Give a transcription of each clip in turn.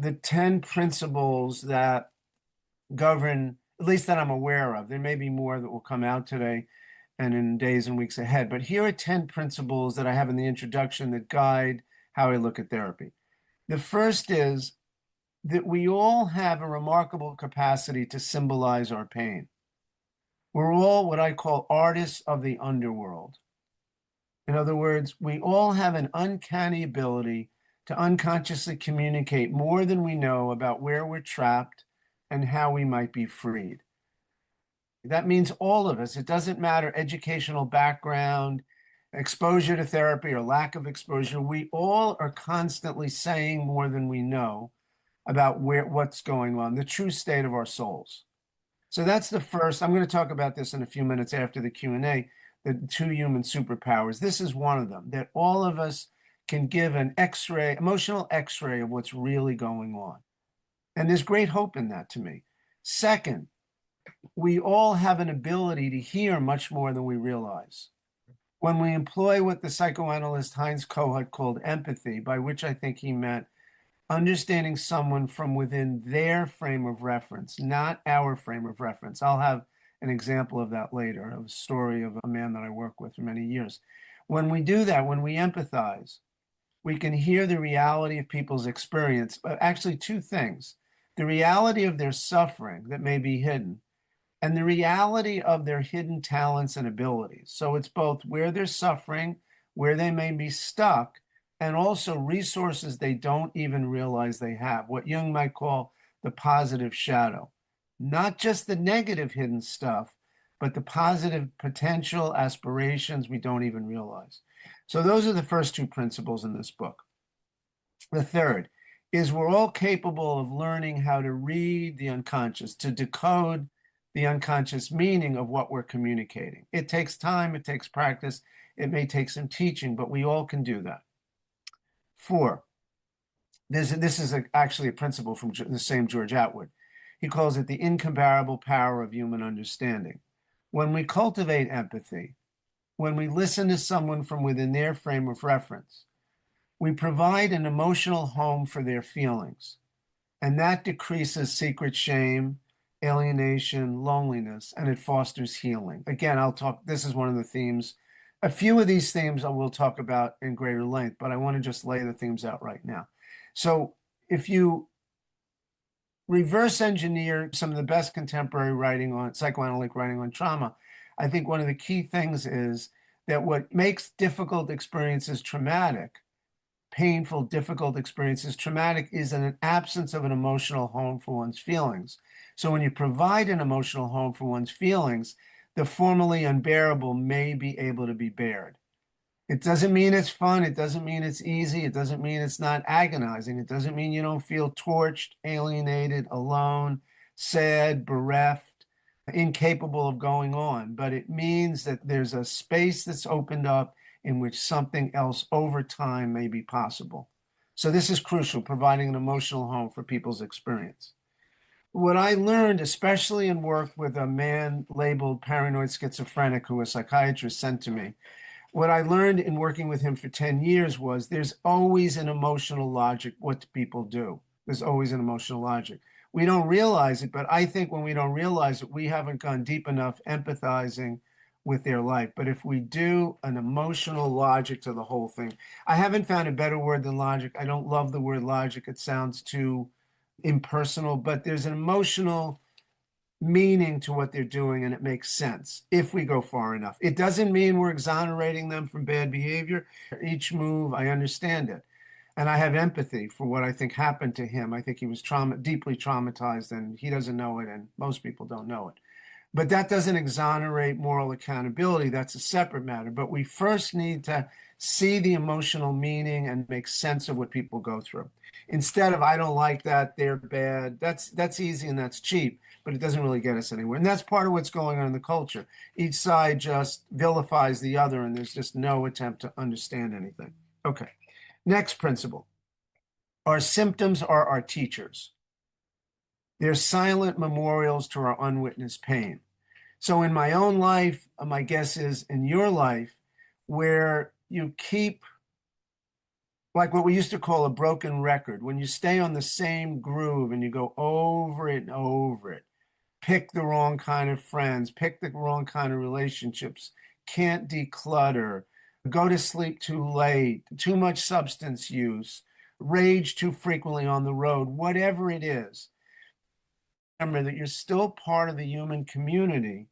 the 10 principles that govern, at least that I'm aware of. There may be more that will come out today and in days and weeks ahead. But here are 10 principles that I have in the introduction that guide how I look at therapy. The first is that we all have a remarkable capacity to symbolize our pain. We're all what I call artists of the underworld. In other words, we all have an uncanny ability to unconsciously communicate more than we know about where we're trapped and how we might be freed. That means all of us. It doesn't matter educational background, exposure to therapy, or lack of exposure. We all are constantly saying more than we know about what's going on, the true state of our souls. So that's the first. I'm going to talk about this in a few minutes after the Q&A, the two human superpowers. This is one of them, that all of us can give an X-ray, emotional X-ray of what's really going on. And there's great hope in that to me. Second, we all have an ability to hear much more than we realize. When we employ what the psychoanalyst Heinz Kohut called empathy, by which I think he meant understanding someone from within their frame of reference, not our frame of reference. I'll have an example of that later, of a story of a man that I worked with for many years. When we do that, when we empathize, we can hear the reality of people's experience, but actually two things: the reality of their suffering that may be hidden, and the reality of their hidden talents and abilities. So it's both where they're suffering, where they may be stuck, and also resources they don't even realize they have, what Jung might call the positive shadow. Not just the negative hidden stuff, but the positive potential aspirations we don't even realize. So those are the first two principles in this book. The third is we're all capable of learning how to read the unconscious, to decode the unconscious meaning of what we're communicating. It takes time, it takes practice, it may take some teaching, but we all can do that. Four, this is actually a principle from the same George Atwood. He calls it the incomparable power of human understanding. When we cultivate empathy, when we listen to someone from within their frame of reference, we provide an emotional home for their feelings, and that decreases secret shame, alienation, loneliness, and it fosters healing. Again, this is one of the themes. A few of these themes I will talk about in greater length, but I want to just lay the themes out right now. So if you reverse engineer some of the best contemporary writing on psychoanalytic writing on trauma, I think one of the key things is that what makes difficult experiences traumatic, painful, difficult experiences traumatic, is an absence of an emotional home for one's feelings. So when you provide an emotional home for one's feelings, the formerly unbearable may be able to be bared. It doesn't mean it's fun. It doesn't mean it's easy. It doesn't mean it's not agonizing. It doesn't mean you don't feel torched, alienated, alone, sad, bereft, incapable of going on. But it means that there's a space that's opened up in which something else over time may be possible. So this is crucial, providing an emotional home for people's experience. What I learned, especially in work with a man labeled paranoid schizophrenic who a psychiatrist sent to me, what I learned in working with him for 10 years was there's always an emotional logic what people do. There's always an emotional logic. We don't realize it, but I think when we don't realize it, we haven't gone deep enough empathizing with their life. But if we do an emotional logic to the whole thing, I haven't found a better word than logic. I don't love the word logic. It sounds too impersonal, but there's an emotional meaning to what they're doing, and it makes sense if we go far enough. It doesn't mean we're exonerating them from bad behavior. Each move, I understand it. And I have empathy for what I think happened to him. I think he was deeply traumatized, and he doesn't know it, and most people don't know it. But that doesn't exonerate moral accountability. That's a separate matter. But we first need to see the emotional meaning and make sense of what people go through. Instead of, I don't like that, they're bad. That's easy and that's cheap, but it doesn't really get us anywhere. And that's part of what's going on in the culture. Each side just vilifies the other, and there's just no attempt to understand anything. Okay, next principle. Our symptoms are our teachers. They're silent memorials to our unwitnessed pain. So in my own life, my guess is in your life, where you keep like what we used to call a broken record. When you stay on the same groove and you go over it and over it, pick the wrong kind of friends, pick the wrong kind of relationships, can't declutter, go to sleep too late, too much substance use, rage too frequently on the road, whatever it is, remember that you're still part of the human community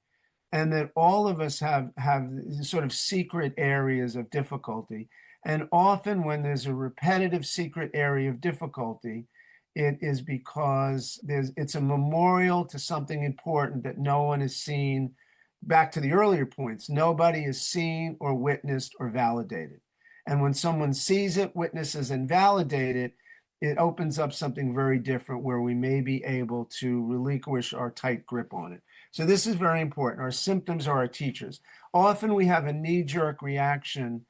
and that all of us have sort of secret areas of difficulty. And often when there's a repetitive secret area of difficulty, it is because it's a memorial to something important that no one has seen. Back to the earlier points, nobody is seen or witnessed or validated. And when someone sees it, witnesses, and validates it, it opens up something very different where we may be able to relinquish our tight grip on it. So this is very important. Our symptoms are our teachers. Often we have a knee-jerk reaction.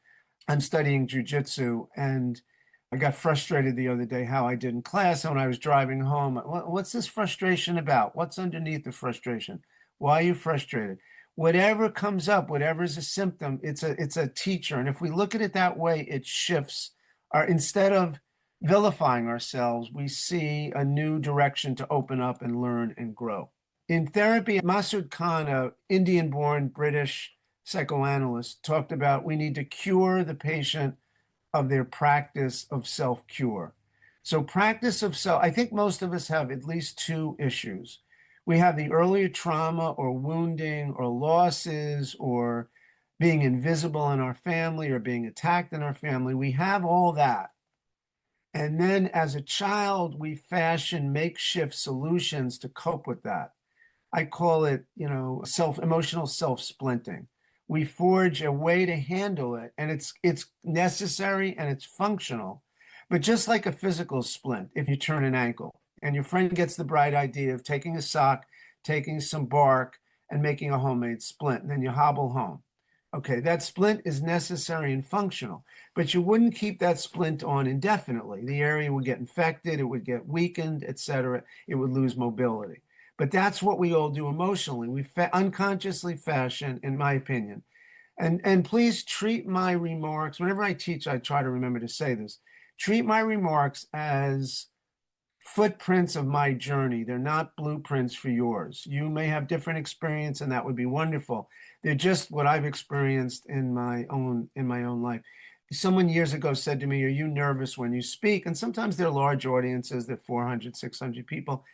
I'm studying jujitsu, and I got frustrated the other day how I did in class. And when I was driving home, what's this frustration about? What's underneath the frustration? Why are you frustrated? Whatever comes up, whatever is a symptom, it's a teacher. And if we look at it that way, it shifts. Instead of vilifying ourselves, we see a new direction to open up and learn and grow. In therapy, Masood Khan, an Indian-born British psychoanalyst, talked about we need to cure the patient of their practice of self-cure. So practice of self, I think most of us have at least two issues. We have the earlier trauma or wounding or losses or being invisible in our family or being attacked in our family. We have all that. And then as a child, we fashion makeshift solutions to cope with that. I call it, emotional self-splinting. We forge a way to handle it, and it's necessary and it's functional. But just like a physical splint, if you turn an ankle, and your friend gets the bright idea of taking a sock, taking some bark, and making a homemade splint, and then you hobble home. Okay, that splint is necessary and functional, but you wouldn't keep that splint on indefinitely. The area would get infected, it would get weakened, etc. It would lose mobility. But that's what we all do emotionally. We unconsciously fashion, in my opinion. And please treat my remarks, whenever I teach, I try to remember to say this, treat my remarks as footprints of my journey. They're not blueprints for yours. You may have different experience, and that would be wonderful. They're just what I've experienced in my own life. Someone years ago said to me, "Are you nervous when you speak?" And sometimes they're large audiences, they're 400, 600 people.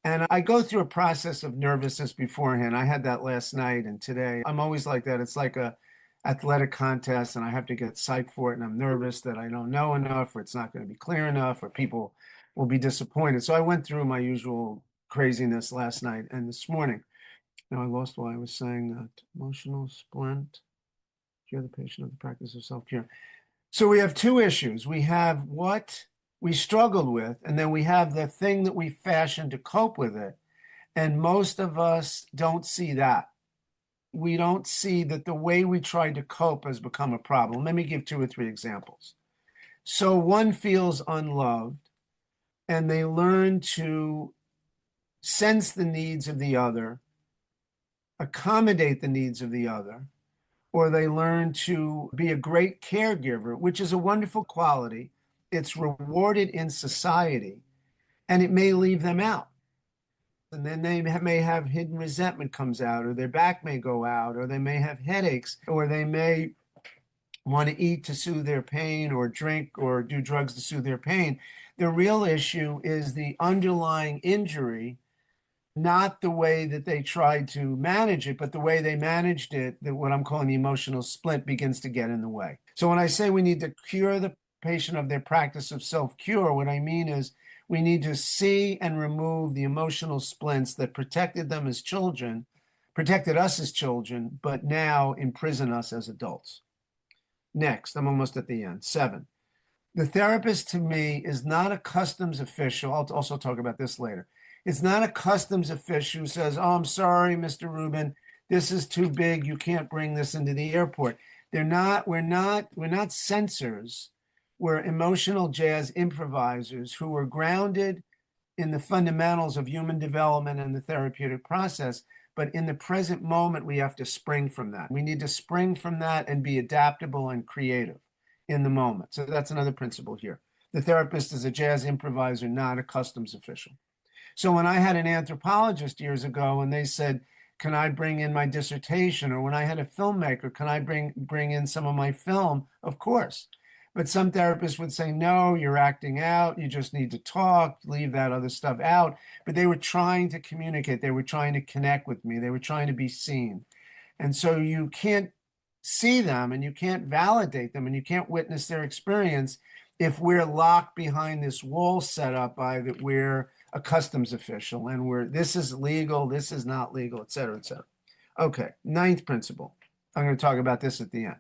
And I go through a process of nervousness beforehand. I had that last night and today. I'm always like that. It's like a athletic contest, and I have to get psyched for it, and I'm nervous that I don't know enough, or it's not going to be clear enough, or people will be disappointed. So I went through my usual craziness last night and this morning. Now I lost why I was saying that. Emotional splint, cure the patient of the practice of self-care. So we have two issues. We have what we struggled with, and then we have the thing that we fashioned to cope with it. And most of us don't see that. We don't see that the way we tried to cope has become a problem. Let me give 2 or 3 examples. So one feels unloved, and they learn to sense the needs of the other, accommodate the needs of the other, or they learn to be a great caregiver, which is a wonderful quality. It's rewarded in society, and it may leave them out. And then they may have hidden resentment comes out, or their back may go out, or they may have headaches, or they may want to eat to soothe their pain, or drink or do drugs to soothe their pain. The real issue is the underlying injury, not the way that they tried to manage it, but the way they managed it, that what I'm calling the emotional splint begins to get in the way. So when I say we need to cure the patient of their practice of self-cure, what I mean is we need to see and remove the emotional splints that protected them as children, protected us as children, but now imprison us as adults. Next, I'm almost at the end. 7. The therapist to me is not a customs official. I'll also talk about this later. It's not a customs official who says, "Oh, I'm sorry, Mr. Rubin, this is too big. You can't bring this into the airport." We're not censors. We're emotional jazz improvisers who are grounded in the fundamentals of human development and the therapeutic process. But in the present moment, we have to spring from that. We need to spring from that and be adaptable and creative in the moment. So that's another principle here. The therapist is a jazz improviser, not a customs official. So when I had an anthropologist years ago and they said, can I bring in my dissertation? Or when I had a filmmaker, can I bring in some of my film? Of course. But some therapists would say, no, you're acting out. You just need to talk, leave that other stuff out. But they were trying to communicate. They were trying to connect with me. They were trying to be seen. And so you can't see them and you can't validate them and you can't witness their experience if we're locked behind this wall set up by that we're a customs official and this is legal, this is not legal, et cetera, et cetera. Okay, ninth principle. I'm going to talk about this at the end.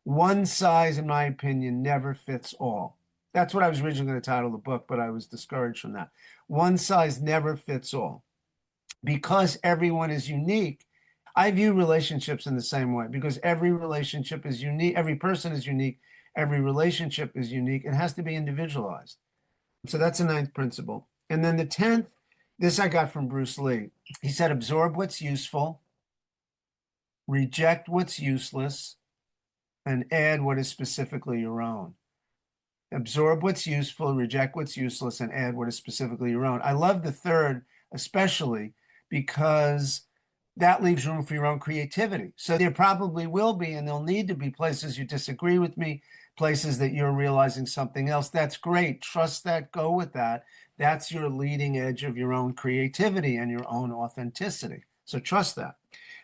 One size, in my opinion, never fits all. That's what I was originally going to title the book, but I was discouraged from that. One size never fits all. Because everyone is unique, I view relationships in the same way because every relationship is unique, every person is unique, every relationship is unique. It has to be individualized. So that's a ninth principle. And then the 10th, this I got from Bruce Lee. He said, absorb what's useful, reject what's useless, and add what is specifically your own. Absorb what's useful, reject what's useless, and add what is specifically your own. I love the third, especially because that leaves room for your own creativity. So there probably will be, and there'll need to be places you disagree with me, places that you're realizing something else. That's great. Trust that, go with that. That's your leading edge of your own creativity and your own authenticity. So trust that.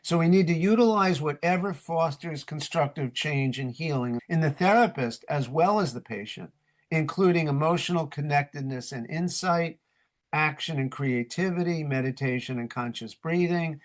So we need to utilize whatever fosters constructive change and healing in the therapist as well as the patient, including emotional connectedness and insight, action and creativity, meditation and conscious breathing,